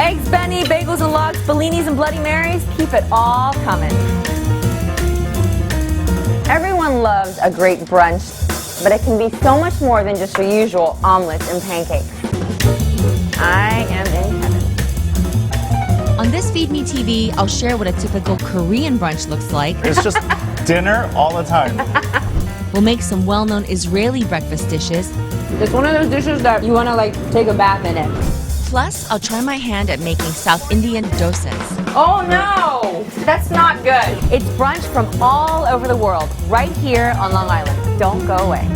Eggs, Benny, bagels and logs, Bellinis and Bloody Marys, keep it all coming. Everyone loves a great brunch, but it can be so much more than just your usual omelets and pancakes. I am in heaven. On this Feed Me TV, I'll share what a typical Korean brunch looks like. It's just dinner all the time. We'll make some well-known Israeli breakfast dishes. It's one of those dishes that you want to take a bath in it. Plus, I'll try my hand at making South Indian dosas. Oh no! That's not good. It's brunch from all over the world, right here on Long Island. Don't go away.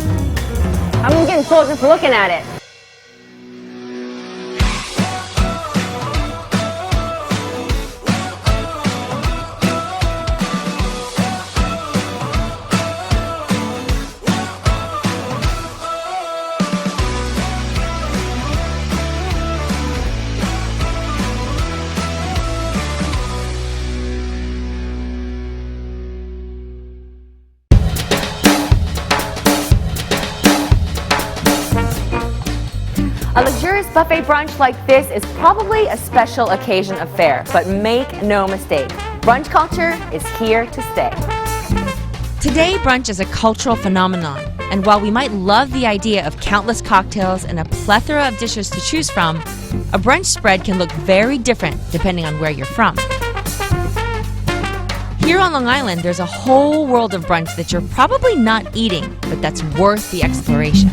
I'm getting full just looking at it. A luxurious buffet brunch like this is probably a special occasion affair, but make no mistake, brunch culture is here to stay. Today, brunch is a cultural phenomenon, and while we might love the idea of countless cocktails and a plethora of dishes to choose from, a brunch spread can look very different depending on where you're from. Here on Long Island, there's a whole world of brunch that you're probably not eating, but that's worth the exploration.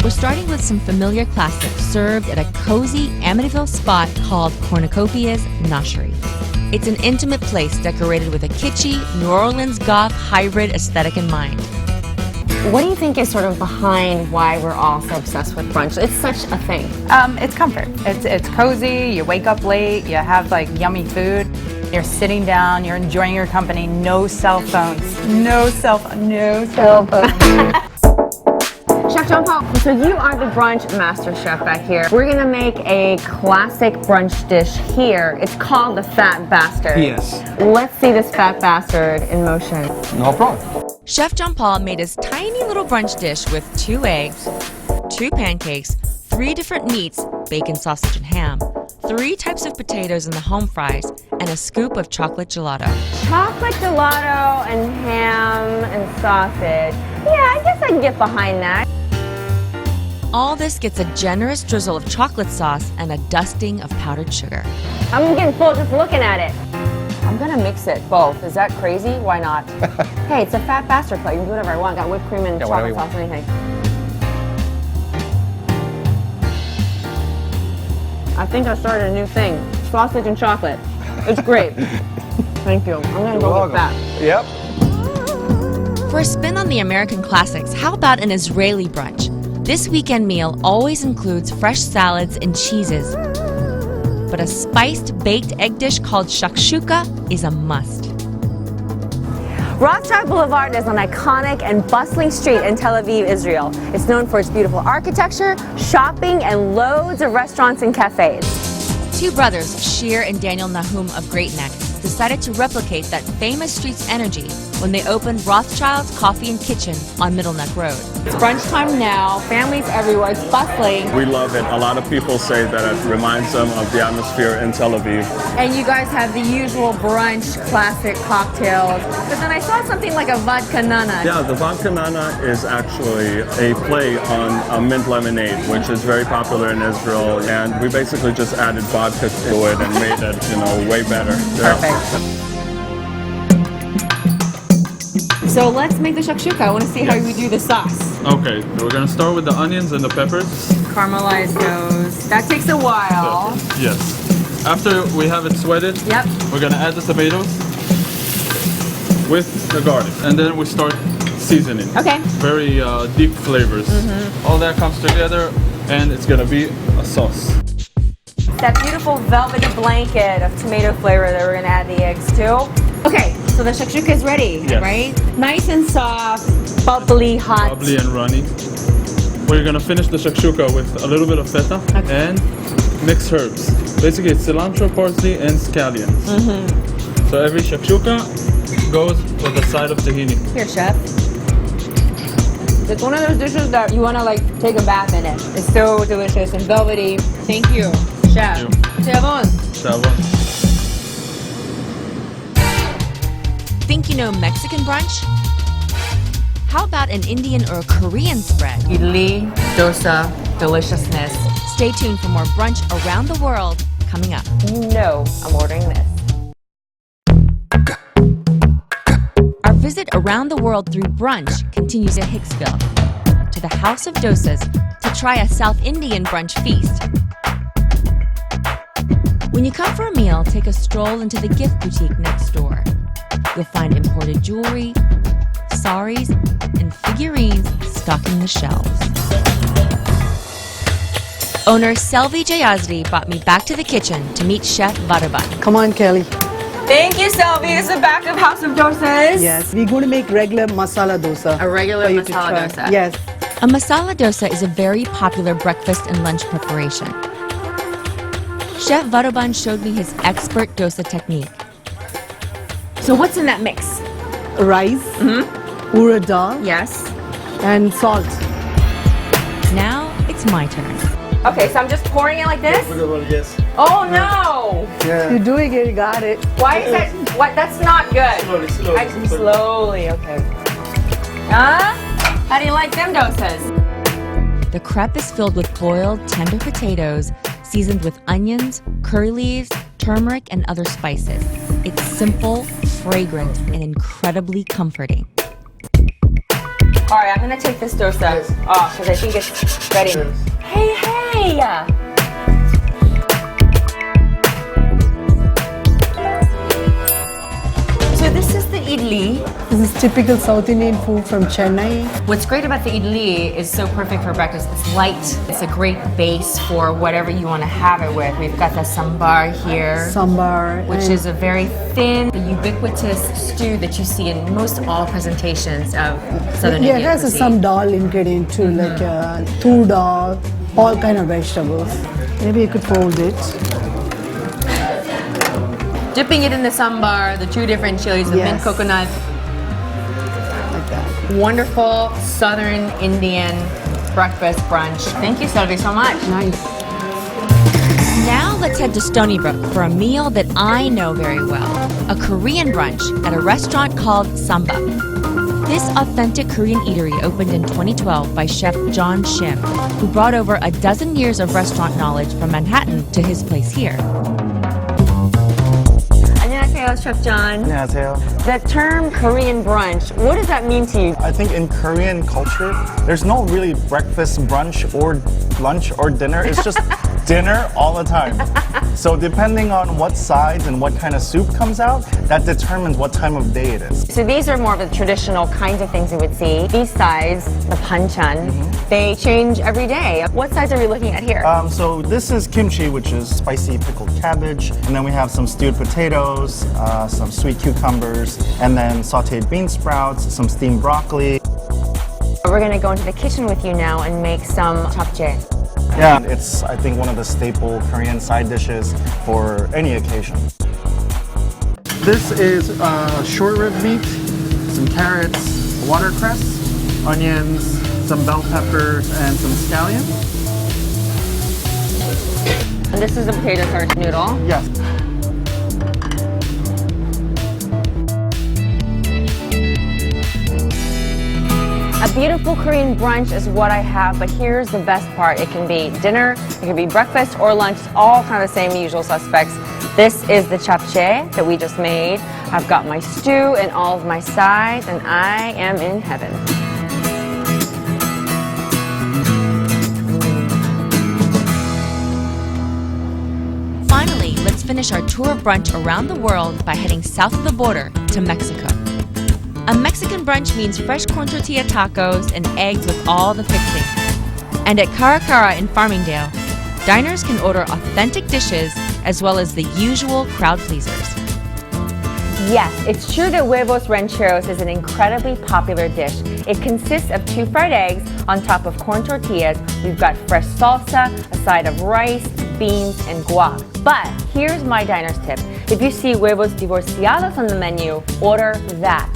We're starting with some familiar classics served at a cozy Amityville spot called Cornucopia's Noshery. It's an intimate place decorated with a kitschy, New Orleans goth hybrid aesthetic in mind. What do you think is sort of behind why we're all so obsessed with brunch? It's such a thing. It's comfort. It's cozy. You wake up late. You have yummy food. You're sitting down. You're enjoying your company. No cell phones. No cell phones. Chef John Paul, so you are the brunch master chef back here. We're gonna make a classic brunch dish here. It's called the Fat Bastard. Yes. Let's see this fat bastard in motion. No problem. Chef John Paul made his tiny little brunch dish with 2 eggs, 2 pancakes, 3 different meats, bacon, sausage, and ham, 3 types of potatoes in the home fries, and a scoop of chocolate gelato. Chocolate gelato and ham and sausage. Yeah, I guess I can get behind that. All this gets a generous drizzle of chocolate sauce and a dusting of powdered sugar. I'm getting full just looking at it. I'm gonna mix it both. Is that crazy? Why not? Hey, it's a Fat Bastard plate. You can do whatever I want. Got whipped cream and chocolate sauce and anything. I think I started a new thing. Sausage and chocolate. It's great. Thank you. I'm gonna go with that. Yep. For a spin on the American classics, how about an Israeli brunch? This weekend meal always includes fresh salads and cheeses, but a spiced baked egg dish called shakshuka is a must. Rothschild Boulevard is an iconic and bustling street in Tel Aviv, Israel. It's known for its beautiful architecture, shopping, and loads of restaurants and cafes. 2 brothers, Shir and Daniel Nahum of Great Neck, decided to replicate that famous street's energy when they opened Rothschild's Coffee and Kitchen on Middle Neck Road. It's brunch time now. Families everywhere. It's bustling. We love it. A lot of people say that it reminds them of the atmosphere in Tel Aviv. And you guys have the usual brunch classic cocktails. But then I saw something like a vodka nana. Yeah, the vodka nana is actually a play on a mint lemonade, which is very popular in Israel. And we basically just added vodka to it and made it, way better. Yeah. Perfect. So let's make the shakshuka. I want to see how we do the sauce. Okay, we're going to start with the onions and the peppers. Caramelize those. That takes a while. Yes. After we have it sweated, Yep. we're going to add the tomatoes with the garlic. And then we start seasoning. Okay. Very deep flavors. All that comes together and it's going to be a sauce. That beautiful velvety blanket of tomato flavor that we're going to add the eggs to. Okay, so the shakshuka is ready, Yes. right? Nice and soft, bubbly, hot. Bubbly and runny. We're gonna finish the shakshuka with a little bit of feta and mixed herbs. Basically, it's cilantro, parsley, and scallions. So every shakshuka goes with a side of tahini. Here, chef. It's one of those dishes that you want to like take a bath in it. It's so delicious and velvety. Thank you, chef. C'est bon. Think you know Mexican brunch? How about an Indian or a Korean spread? Idli, dosa, deliciousness. Stay tuned for more brunch around the world coming up. You know I'm ordering this. Our visit around the world through brunch continues at Hicksville to the House of Dosas to try a South Indian brunch feast. When you come for a meal, take a stroll into the gift boutique next door. You'll find imported jewelry, saris, and figurines stocking the shelves. Owner Selvi Jayazdi brought me back to the kitchen to meet Chef Vadaban. Come on, Kelly. Thank you, Selvi. This is the back of House of Dosas. Yes, we're going to make regular masala dosa. A regular for you to masala try. dosa. Yes. A masala dosa is a very popular breakfast and lunch preparation. Chef Vadaban showed me his expert dosa technique. So what's in that mix? Rice, urad dal, Yes. and salt. Now it's my turn. Okay, so I'm just pouring it like this? Yes. Oh no! You're doing it, you got it. Why is that? What? That's not good. Slowly, okay. Huh? How do you like them dosas? The crepe is filled with boiled, tender potatoes, seasoned with onions, curry leaves, turmeric, and other spices. It's simple, fragrant, and incredibly comforting. All right, I'm gonna take this dosa off because I think it's ready. Hey, hey! So this is the idli. This is typical South Indian food from Chennai. What's great about the idli is so perfect for breakfast. It's light. It's a great base for whatever you want to have it with. We've got the sambar here, Sambar. which and is a very thin, ubiquitous stew that you see in most all presentations of Southern yeah, Indian it has cuisine. some dal ingredient too, like tur dal, all kind of vegetables. Maybe you could fold it. Dipping it in the sambar, the two different chilies, the mint Yes. coconut. Like that. Wonderful Southern Indian breakfast brunch. Thank you, Selvi, so much. Nice. Now let's head to Stony Brook for a meal that I know very well, a Korean brunch at a restaurant called Samba. This authentic Korean eatery opened in 2012 by chef John Shim, who brought over a dozen years of restaurant knowledge from Manhattan to his place here. 안녕하세요, Chef John. 안녕하세요. The term Korean brunch, what does that mean to you? I think in Korean culture, there's no really breakfast, brunch, or lunch or dinner. It's just dinner all the time. So depending on what sides and what kind of soup comes out, that determines what time of day it is. So these are more of the traditional kinds of things you would see. These sides, the panchan, they change every day. What sides are we looking at here? So this is kimchi, which is spicy pickled cabbage, and then we have some stewed potatoes, some sweet cucumbers, and then sautéed bean sprouts, some steamed broccoli. We're gonna go into the kitchen with you now and make some japchae. Yeah, it's I think one of the staple Korean side dishes for any occasion. This is short rib meat, some carrots, watercress, onions, some bell peppers, and some scallions. And this is a potato starch noodle. Yes. A beautiful Korean brunch is what I have, but here's the best part. It can be dinner, it can be breakfast or lunch, all kind of the same usual suspects. This is the japchae that we just made. I've got my stew and all of my sides, and I am in heaven. Finally, let's finish our tour of brunch around the world by heading south of the border to Mexico. A Mexican brunch means fresh corn tortilla tacos and eggs with all the fixings. And at Cara Cara in Farmingdale, diners can order authentic dishes as well as the usual crowd pleasers. Yes, it's true that huevos rancheros is an incredibly popular dish. It consists of 2 fried eggs on top of corn tortillas. We've got fresh salsa, a side of rice, beans, and guac. But here's my diner's tip. If you see huevos divorciados on the menu, order that.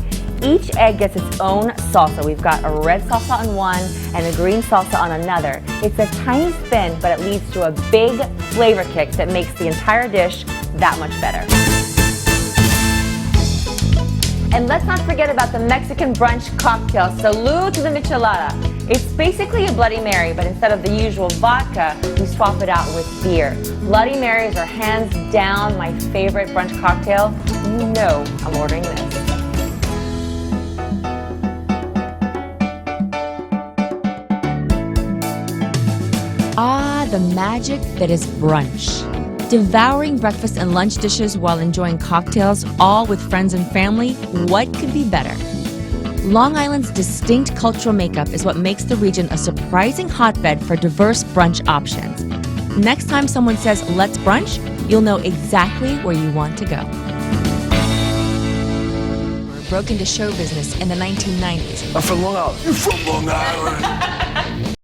Each egg gets its own salsa. We've got a red salsa on one and a green salsa on another. It's a tiny spin, but it leads to a big flavor kick that makes the entire dish that much better. And let's not forget about the Mexican brunch cocktail, Salud to the Michelada. It's basically a Bloody Mary, but instead of the usual vodka, we swap it out with beer. Bloody Marys are hands down my favorite brunch cocktail. You know I'm ordering this. Ah, the magic that is brunch. Devouring breakfast and lunch dishes while enjoying cocktails, all with friends and family, what could be better? Long Island's distinct cultural makeup is what makes the region a surprising hotbed for diverse brunch options. Next time someone says, let's brunch, you'll know exactly where you want to go. Broke into show business in the 1990s. I'm from Long Island. You're from Long Island.